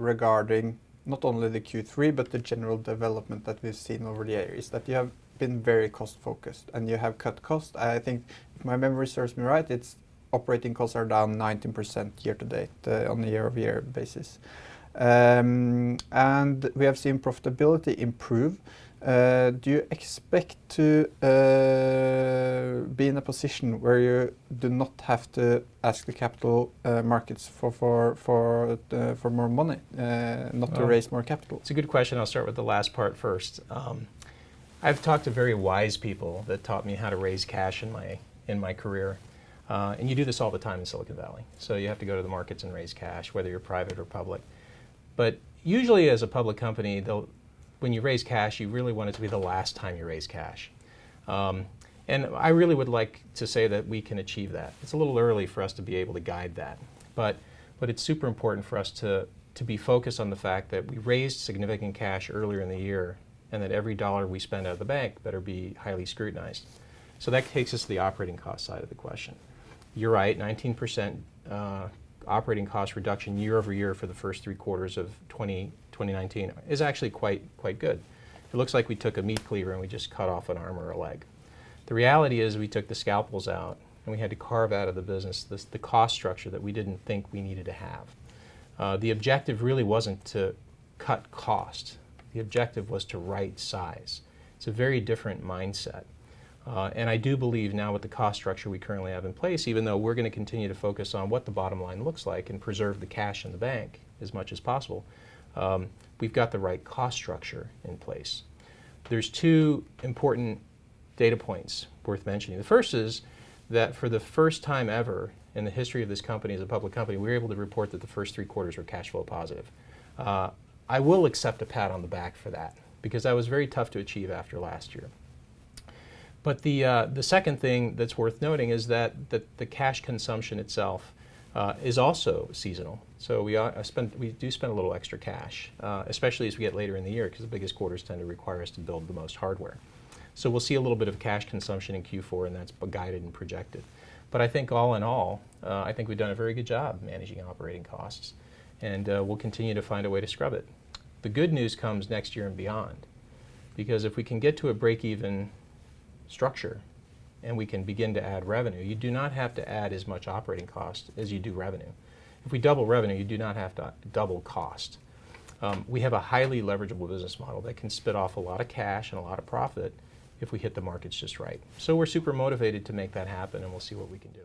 regarding not only the Q3 but the general development that we've seen over the years, that you have been very cost focused and you have cut costs. I think, if my memory serves me right, it's operating costs are down 19% year to date on a year-over-year basis. And we have seen profitability improve. Do you expect to be in a position where you do not have to ask the capital markets for more money, not to raise more capital? It's a good question. I'll start with the last part first. I've talked to very wise people that taught me how to raise cash in my career. And you do this all the time in Silicon Valley. So you have to go to the markets and raise cash, whether you're private or public. But usually as a public company, when you raise cash, you really want it to be the last time you raise cash. And I really would like to say that we can achieve that. It's a little early for us to be able to guide that. But it's super important for us to be focused on the fact that we raised significant cash earlier in the year, and that every dollar we spend out of the bank better be highly scrutinized. So that takes us to the operating cost side of the question. You're right, 19% operating cost reduction year over year for the first 3 quarters of 2019 is actually quite good. It looks like we took a meat cleaver and we just cut off an arm or a leg. The reality is we took the scalpels out and we had to carve out of the business the cost structure that we didn't think we needed to have. The objective really wasn't to cut cost. The objective was to right size. It's a very different mindset. And I do believe now with the cost structure we currently have in place, even though we're going to continue to focus on what the bottom line looks like and preserve the cash in the bank as much as possible, we've got the right cost structure in place. There's 2 important data points worth mentioning. The first is that for the first time ever in the history of this company as a public company, we were able to report that the first 3 quarters were cash flow positive. I will accept a pat on the back for that, because that was very tough to achieve after last year. But the second thing that's worth noting is that the cash consumption itself is also seasonal. So we do spend a little extra cash, especially as we get later in the year, because the biggest quarters tend to require us to build the most hardware. So we'll see a little bit of cash consumption in Q4, and that's guided and projected. But I think all in all, I think we've done a very good job managing operating costs, and we'll continue to find a way to scrub it. The good news comes next year and beyond, because if we can get to a break-even structure and we can begin to add revenue, you do not have to add as much operating cost as you do revenue. If we double revenue, you do not have to double cost. We have a highly leverageable business model that can spit off a lot of cash and a lot of profit if we hit the markets just right. So we're super motivated to make that happen, and we'll see what we can do.